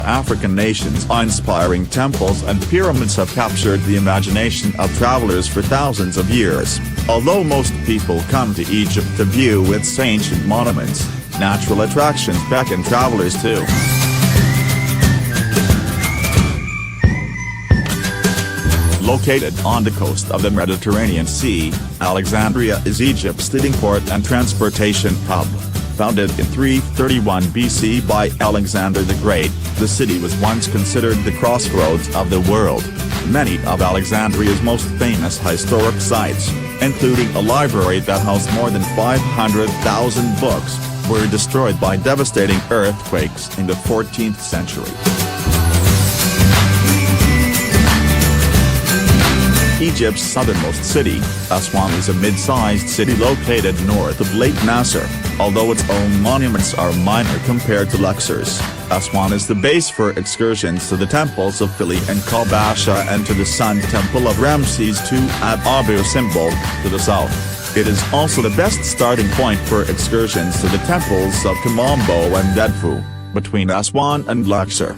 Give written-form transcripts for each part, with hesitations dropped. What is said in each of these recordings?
African nations' inspiring temples and pyramids have captured the imagination of travelers for thousands of years. Although most people come to Egypt to view its ancient monuments, natural attractions beckon travelers too. Located on the coast of the Mediterranean Sea, Alexandria is Egypt's leading port and transportation hub. Founded in 331 BC by Alexander the Great, the city was once considered the crossroads of the world. Many of Alexandria's most famous historic sites, including a library that housed more than 500,000 books, were destroyed by devastating earthquakes in the 14th century. Egypt's southernmost city, Aswan, is a mid-sized city located north of Lake Nasser. Although its own monuments are minor compared to Luxor's, Aswan is the base for excursions to the temples of Philae and Kabasha and to the Sun Temple of Ramses II at Abu Simbel, to the south. It is also the best starting point for excursions to the temples of Kamambo and Edfu, between Aswan and Luxor.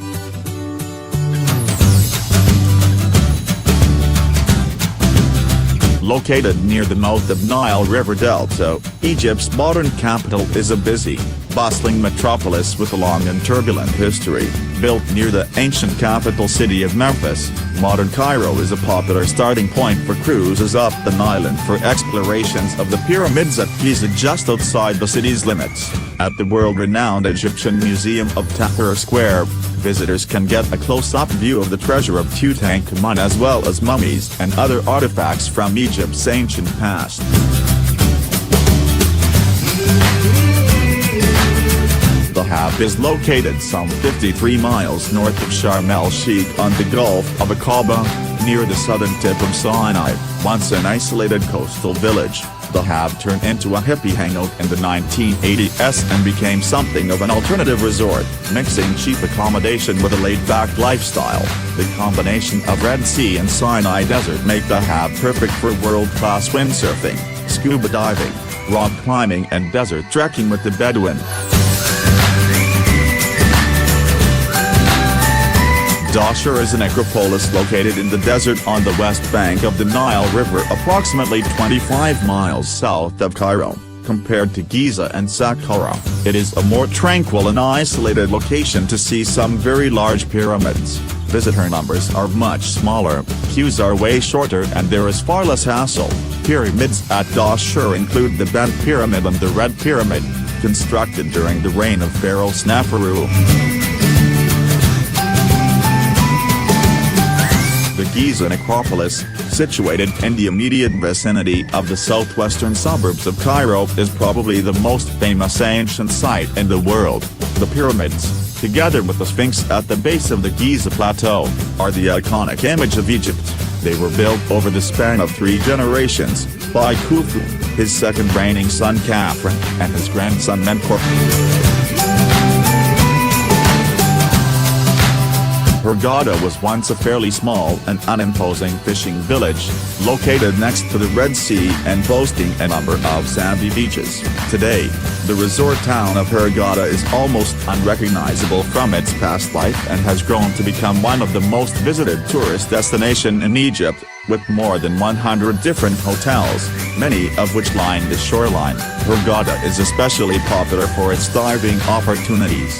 Located near the mouth of Nile River Delta, Egypt's modern capital is a busy, bustling metropolis with a long and turbulent history. Built near the ancient capital city of Memphis, modern Cairo is a popular starting point for cruises up the Nile and for explorations of the pyramids at Giza just outside the city's limits. At the world-renowned Egyptian Museum of Tahrir Square, visitors can get a close-up view of the treasure of Tutankhamun as well as mummies and other artifacts from Egypt's ancient past. The hub is located some 53 miles north of Sharm el-Sheikh on the Gulf of Aqaba, near the southern tip of Sinai. Once an isolated coastal village, the hub turned into a hippie hangout in the 1980s and became something of an alternative resort, mixing cheap accommodation with a laid-back lifestyle. The combination of Red Sea and Sinai Desert make the hub perfect for world-class windsurfing, scuba diving, rock climbing and desert trekking with the Bedouin. Dahshur is a necropolis located in the desert on the west bank of the Nile River, approximately 25 miles south of Cairo. Compared to Giza and Saqqara, it is a more tranquil and isolated location to see some very large pyramids. Visitor numbers are much smaller, queues are way shorter and there is far less hassle. Pyramids at Dahshur include the Bent Pyramid and the Red Pyramid, constructed during the reign of Pharaoh Sneferu. The Giza necropolis, situated in the immediate vicinity of the southwestern suburbs of Cairo, is probably the most famous ancient site in the world. The pyramids, together with the Sphinx at the base of the Giza Plateau, are the iconic image of Egypt. They were built over the span of 3 generations, by Khufu, his second reigning son Khafre, and his grandson Menkaure. Hurghada was once a fairly small and unimposing fishing village, located next to the Red Sea and boasting a number of sandy beaches. Today, the resort town of Hurghada is almost unrecognizable from its past life and has grown to become one of the most visited tourist destinations in Egypt, with more than 100 different hotels, many of which line the shoreline. Hurghada is especially popular for its diving opportunities.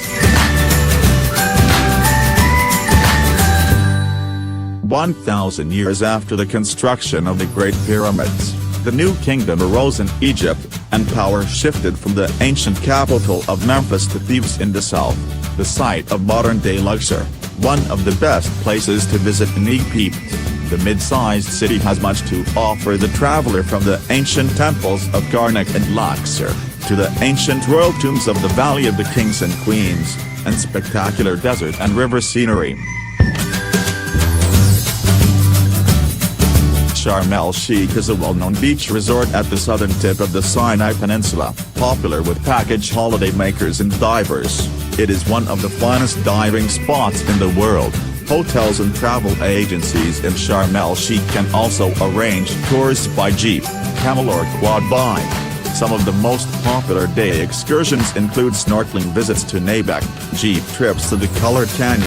1,000 years after the construction of the Great Pyramids, the new kingdom arose in Egypt, and power shifted from the ancient capital of Memphis to Thebes in the south, the site of modern-day Luxor, one of the best places to visit in Egypt. The mid-sized city has much to offer the traveler, from the ancient temples of Karnak and Luxor, to the ancient royal tombs of the Valley of the Kings and Queens, and spectacular desert and river scenery. Sharm el-Sheikh is a well-known beach resort at the southern tip of the Sinai Peninsula, popular with package holiday makers and divers. It is one of the finest diving spots in the world. Hotels and travel agencies in Sharm el-Sheikh can also arrange tours by jeep, camel or quad bike. Some of the most popular day excursions include snorkeling visits to Nabec, jeep trips to the Colored Canyon,